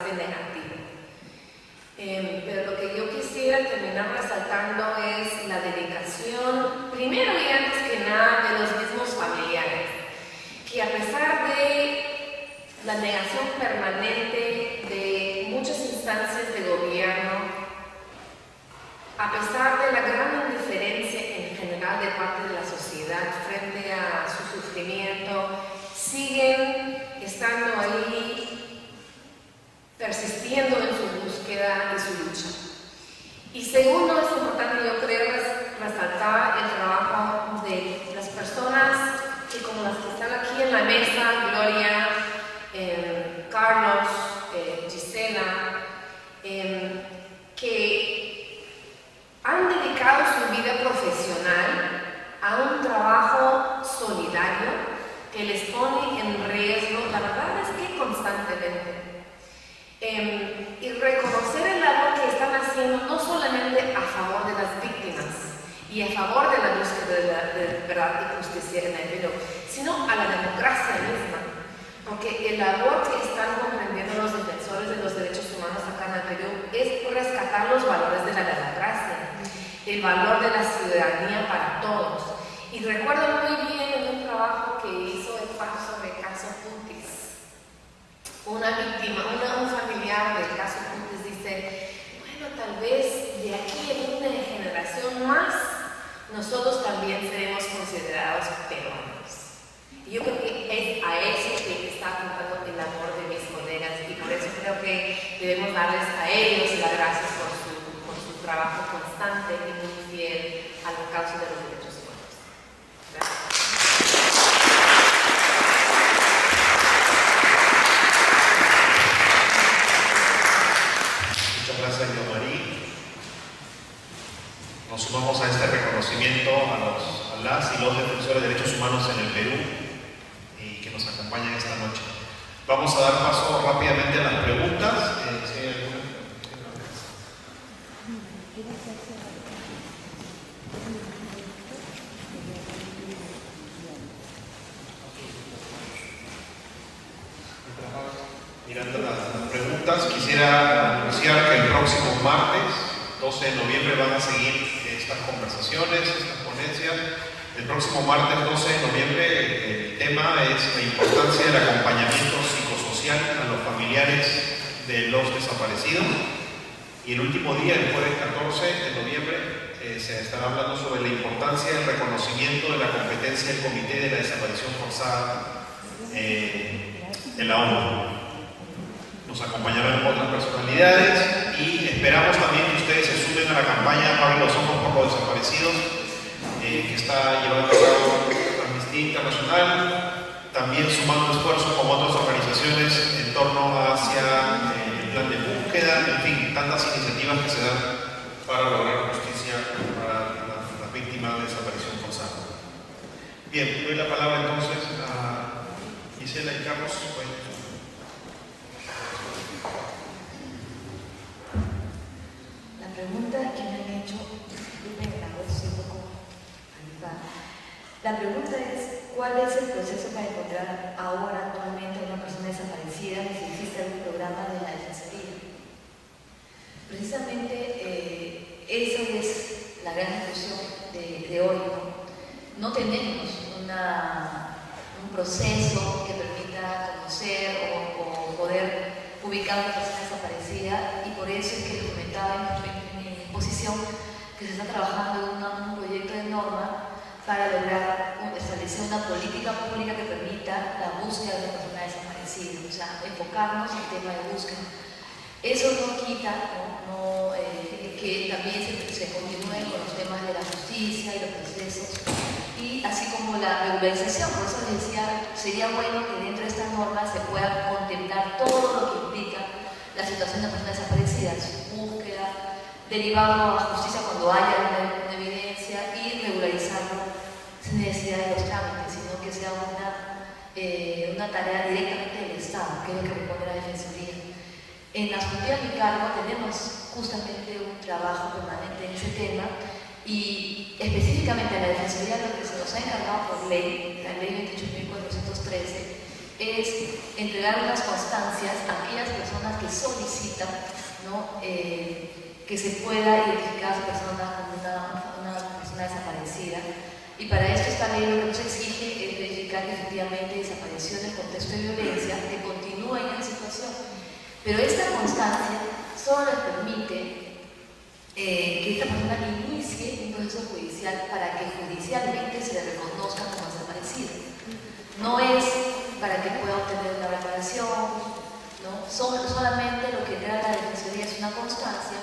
bastante negativo. Pero lo que yo quisiera terminar resaltando es la dedicación, primero y antes que nada, de los mismos familiares, que a pesar de la negación permanente de muchas instancias de gobierno, a pesar de la gran indiferencia en general de parte de la sociedad frente a su sufrimiento, siguen estando ahí, persistiendo en su búsqueda y su lucha. Y segundo, es importante, yo creo, resaltar el trabajo de las personas que, como las que están aquí en la mesa, Gloria, Carlos, Gisela, que han dedicado su vida profesional a un trabajo solidario que les pone en riesgo, la verdad es que constantemente. Y reconocer el labor que están haciendo no solamente a favor de las víctimas y a favor de la búsqueda de verdad y justicia en el Perú, sino a la democracia misma, porque el labor que están comprendiendo los defensores de los derechos humanos acá en el Perú es rescatar los valores de la democracia, el valor de la ciudadanía para todos. Y recuerdo muy bien en un trabajo que hizo el PAC sobre el caso Puntis. Una víctima, un familiar del caso Puntis dice, bueno, tal vez de aquí en una generación más, nosotros también seremos considerados peruanos. Y yo creo que es a eso que está apuntando el amor de mis colegas, y por eso creo que debemos darles a ellos las gracias por su trabajo constante y muy fiel a la causa de los derechos humanos. Gracias. Gracias, María. Nos sumamos a este reconocimiento a las y los defensores de derechos humanos en el Perú y que nos acompañan esta noche. Vamos a dar paso rápidamente a las preguntas. ¿Si hay alguna? Mirando las preguntas, quisiera anunciar que el próximo martes, 12 de noviembre, van a seguir estas conversaciones, estas ponencias. El próximo martes, 12 de noviembre, el tema es la importancia del acompañamiento psicosocial a los familiares de los desaparecidos. Y el último día, el jueves 14 de noviembre, se estará hablando sobre la importancia del reconocimiento de la competencia del Comité de la Desaparición Forzada de la ONU. Nos acompañarán otras personalidades y esperamos también que ustedes se sumen a la campaña Abre los ojos por los desaparecidos que está llevando a cabo Amnistía Internacional, también sumando esfuerzos como otras organizaciones en torno hacia el plan de búsqueda, en fin, tantas iniciativas que se dan para lograr justicia para las víctimas de desaparición forzada. Bien, doy la palabra entonces a Gisela y Carlos. La pregunta que me han hecho, la pregunta es, ¿cuál es el proceso para encontrar ahora actualmente a una persona desaparecida y si existe algún programa de la Defensoría? Precisamente esa es la gran discusión de hoy, ¿no? No tenemos un proceso que permita conocer o poder ubicar a una persona desaparecida, y por eso es que les comentaba en mi exposición que se está trabajando en un proyecto de norma para lograr establecer una política pública que permita la búsqueda de una persona desaparecida, o sea, enfocarnos en el tema de búsqueda. Eso no quita que también se continúen con los temas de la justicia y los procesos, y así como la regularización. Por eso les decía, sería bueno que dentro de esta norma se pueda contemplar todo lo que implica la situación de personas desaparecidas, su búsqueda, derivado a la justicia cuando haya una evidencia, y regularizarlo sin necesidad de los trámites, sino que sea una tarea directamente del Estado, que es lo que propone la Defensoría. En la Asunción de mi cargo tenemos justamente un trabajo permanente en ese tema, y específicamente a la Defensoría lo que se nos ha encargado por ley, la ley 28.413, es entregar unas constancias a aquellas personas persona que solicita, ¿no? Que se pueda identificar a esa persona como una persona desaparecida. Y para esto esta ley lo que nos exige es verificar que efectivamente desapareció en el contexto de violencia, que continúa en esa situación. Pero esta constancia solo les permite que esta persona inicie un proceso judicial para que judicialmente se le reconozca como desaparecida. No es para que pueda obtener una reparación, ¿no? Solamente lo que crea la Defensoría es una constancia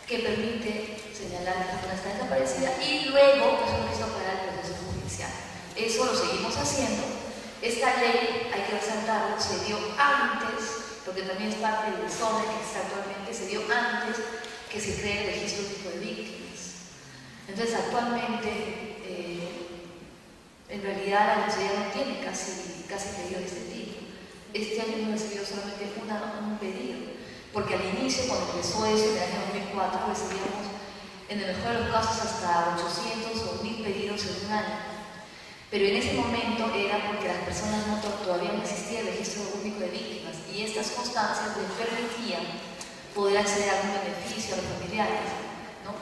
que permite señalar que la persona está desaparecida y luego es un listo para el proceso judicial. Eso lo seguimos haciendo. Esta ley, hay que resaltarlo, se dio antes, porque también es parte del desorden que está actualmente, se dio antes que se cree el registro único de víctimas. Entonces, actualmente, en realidad la Defensoría no tiene casi pedido de este tipo. Este año hemos recibido solamente un pedido, porque al inicio, cuando empezó eso, en el año 2004, recibíamos, en el mejor de los casos, hasta 800 o 1000 pedidos en un año. Pero en ese momento era porque las personas todavía no existía el registro único de víctimas y estas constancias les permitían poder acceder a algún beneficio a los familiares, ¿no?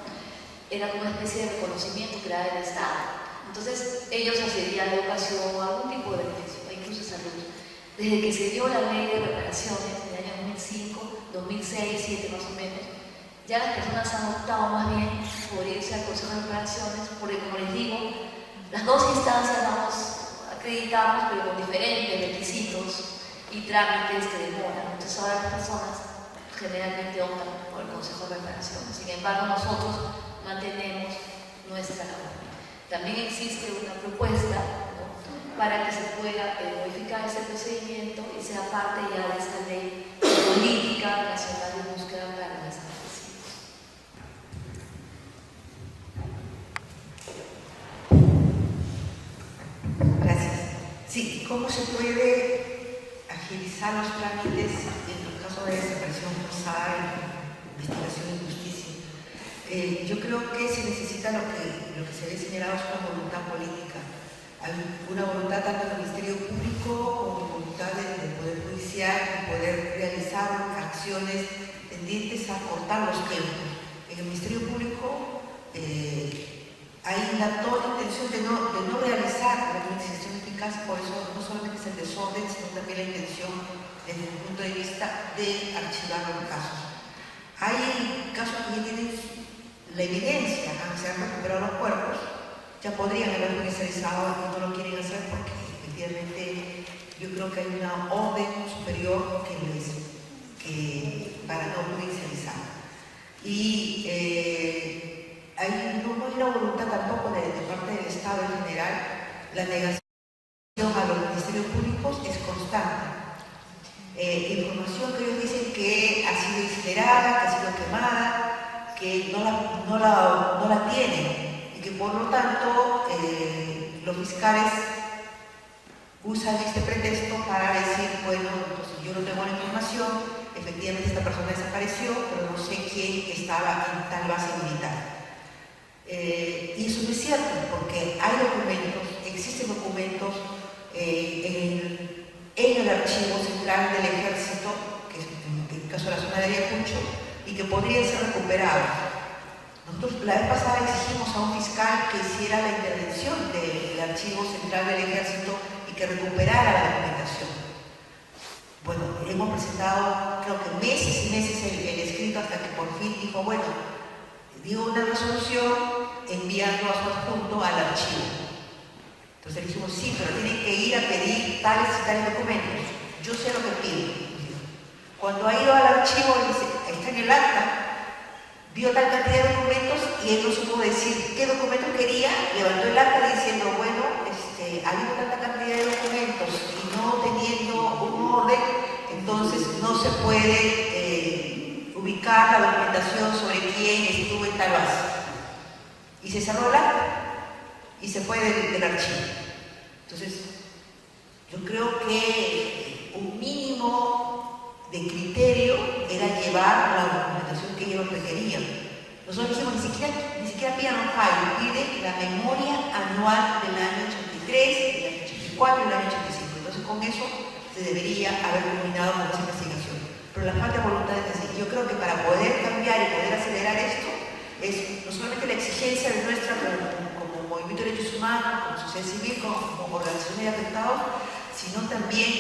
Era como una especie de reconocimiento que era del Estado. Entonces ellos accedían a la educación o a algún tipo de beneficio, incluso salud. Desde que se dio la ley de reparaciones en el año 2005, 2006, 2007 más o menos, ya las personas han optado más bien por irse al Consejo de Reparaciones, porque como les digo, las dos instancias acreditamos, pero con diferentes requisitos y trámites que demoran. Entonces ahora las personas generalmente optan por el Consejo de Reparaciones. Sin embargo, nosotros mantenemos nuestra labor. También existe una propuesta, ¿no?, para que se pueda modificar ese procedimiento y sea parte ya de esta ley política nacional de búsqueda para los desaparecidos. Gracias. Sí, ¿cómo se puede agilizar los trámites en el caso de desaparición forzada, investigación y justicia? Yo creo que se necesita lo que se ve señalado es una voluntad política. Hay una voluntad tanto del Ministerio Público como voluntad del Poder Judicial de poder realizar acciones tendientes a cortar los tiempos. En el Ministerio Público hay toda la intención de no realizar la investigación eficaz, por eso no solamente es el desorden, sino también la intención desde el punto de vista de archivar los casos. Hay casos que ya tienen la evidencia, aunque se han recuperado los cuerpos, ya podrían haber judicializado y no lo quieren hacer porque efectivamente yo creo que hay una orden superior para no judicializar. Y no hay una voluntad tampoco de parte del Estado en general. La negación a los ministerios públicos es constante. Información que ellos dicen que ha sido incinerada, que ha sido quemada, que no la tienen y que por lo tanto los fiscales usan este pretexto para decir, bueno, entonces yo no tengo la información, efectivamente esta persona desapareció, pero no sé quién estaba en tal base militar. Y eso no es cierto, porque hay documentos, existen documentos en el archivo central del Ejército, que es en el caso de la zona de Ayacucho, y que podrían ser recuperados. Nosotros la vez pasada exigimos a un fiscal que hiciera la intervención del archivo central del Ejército y que recuperara la documentación. Bueno, hemos presentado creo que meses y meses el escrito hasta que por fin dijo, bueno, dio una resolución enviando a su adjunto al archivo. Entonces le dijimos, sí, pero tienen que ir a pedir tales y tales documentos. Yo sé lo que pido. Cuando ha ido al archivo, dice, está en el acta, vio tal cantidad de documentos y él no supo decir qué documento quería, levantó el acta diciendo, bueno, ha habido tanta cantidad de documentos y no teniendo un orden, entonces no se puede ubicar la documentación sobre quién estuvo en tal base. Y se cerró el acta y se fue del archivo. Entonces, yo creo que un mínimo de criterio era llevar la documentación que ellos requerían. Nosotros dijimos, ni siquiera pidan un file, pide la memoria anual del año 83, del año 84 y del año 85. Entonces con eso se debería haber culminado con esa investigación. pero la falta de voluntad es así. Yo creo que para poder cambiar y poder acelerar esto, es no solamente la exigencia de nuestra como movimiento de derechos humanos, como sociedad civil, como organizaciones de afectados, sino también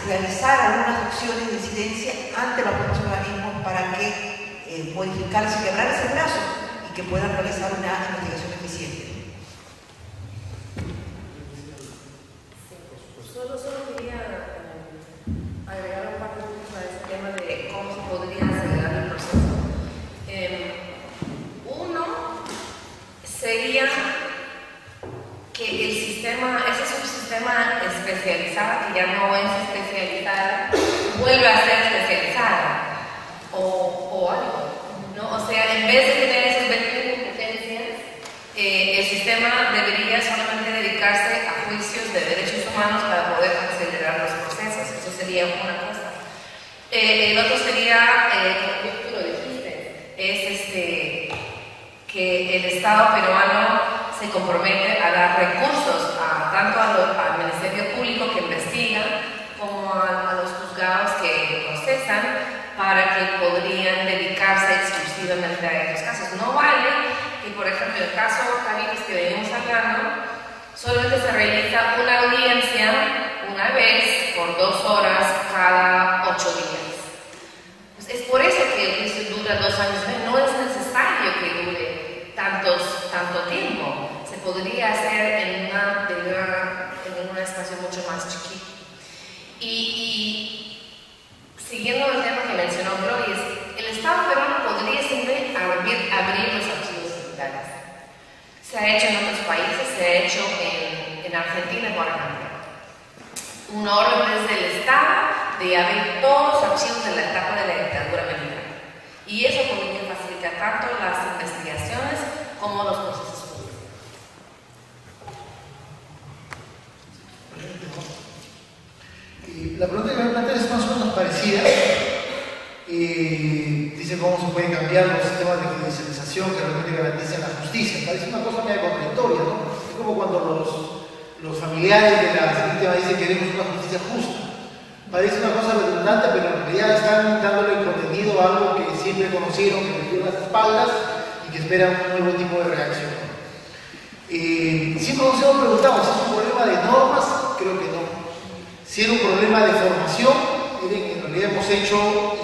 realizar algunas acciones de incidencia ante los propios organismos para que modificarse, quebrar ese brazo y que puedan realizar una investigación eficiente. Solo quería agregar un par de puntos a ese tema de cómo se podría acelerar el proceso. Uno sería que el sistema, ese subsistema especializado, que ya no es especializada, vuelva a ser especializada o algo, ¿no? O sea, en vez de tener esas 20 competencias, el sistema debería solamente dedicarse a juicios de derechos humanos para poder acelerar los procesos. Eso sería una cosa. El otro sería, como tú lo dijiste, es que el Estado peruano se compromete a dar recursos tanto al Ministerio Público que investiga como a los juzgados que procesan para que podrían dedicarse exclusivamente a esos casos. No vale que, por ejemplo, el caso Caritas que venimos hablando, solamente se realiza una audiencia una vez por 2 horas cada 8 días. Pues es por eso que el juicio dura 2 años. No es necesario que dure tanto tiempo. Se podría hacer en un espacio mucho más chiquito. Y siguiendo el tema que mencionó Gloria, el Estado peruano podría siempre abrir los archivos militares. Se ha hecho en otros países, se ha hecho en Argentina, por ejemplo. Un orden desde el Estado de abrir todos los archivos de la etapa de la dictadura militar. Y eso podría facilitar tanto las investigaciones como los procesos judiciales. La pregunta que me plantea es más o menos parecida. Dice cómo se pueden cambiar los sistemas de judicialización que realmente garanticen la justicia. Parece una cosa media contradictoria, ¿no? Es como cuando los familiares de las víctimas dicen que queremos una justicia justa. Parece una cosa redundante, pero en realidad están dándole contenido a algo que siempre conocieron, que les dio las espaldas y que esperan un nuevo tipo de reacción. Siempre nos hemos preguntado si es un problema de normas, creo que no. Si era un problema de formación, en realidad hemos hecho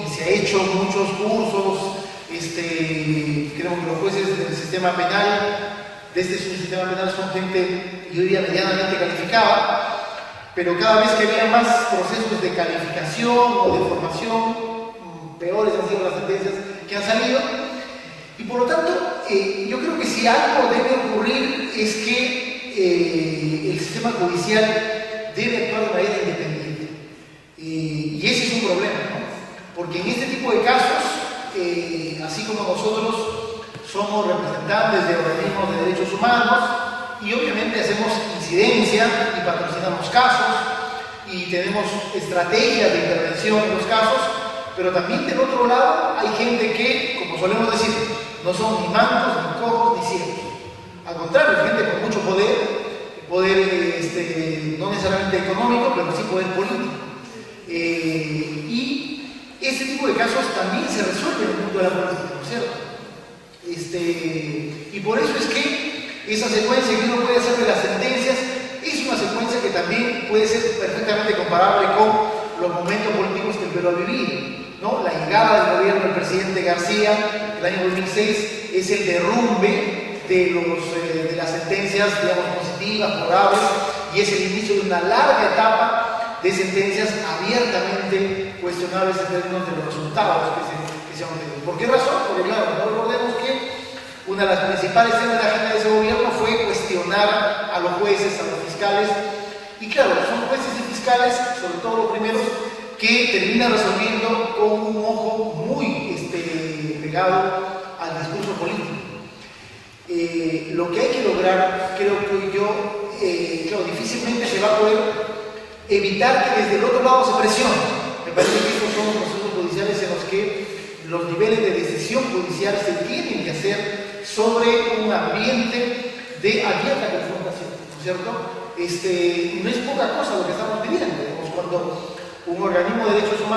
y se ha hecho muchos cursos, creo que los jueces del sistema penal, de este sistema penal son gente, yo diría, medianamente calificada, pero cada vez que había más procesos de calificación o de formación, peores han sido las sentencias que han salido, y por lo tanto, yo creo que si algo debe ocurrir es que el sistema judicial debe actuar de manera independiente. Y ese es un problema, ¿no? Porque en este tipo de casos, así como nosotros somos representantes de organismos de derechos humanos y obviamente hacemos incidencia y patrocinamos casos y tenemos estrategias de intervención en los casos, pero también del otro lado hay gente que, como solemos decir, no son ni mancos, ni cojos, ni ciegos. Al contrario, hay gente con mucho poder no necesariamente económico, pero sí poder político. Y este tipo de casos también se resuelven en el mundo de la política, ¿no es cierto? Y por eso es que esa secuencia que uno puede hacer de las sentencias es una secuencia que también puede ser perfectamente comparable con los momentos políticos que el Perú ha vivido, ¿no? La llegada del gobierno del presidente García el año 2006 es el derrumbe de las sentencias, digamos, positivas, favorables, y es el inicio de una larga etapa de sentencias abiertamente cuestionables en términos de los resultados que se han obtenido. ¿Por qué razón? Porque claro, no recordemos que una de las principales temas de la agenda de ese gobierno fue cuestionar a los jueces, a los fiscales, y claro, son jueces y fiscales, sobre todo los primeros, que terminan resolviendo con un ojo muy pegado al discurso político. Lo que hay que lograr, creo que claro, difícilmente se va a poder evitar que desde el otro lado se presione. Me parece que estos son los procesos judiciales en los que los niveles de decisión judicial se tienen que hacer sobre un ambiente de abierta confrontación, ¿no es cierto? No es poca cosa lo que estamos pidiendo, cuando un organismo de derechos humanos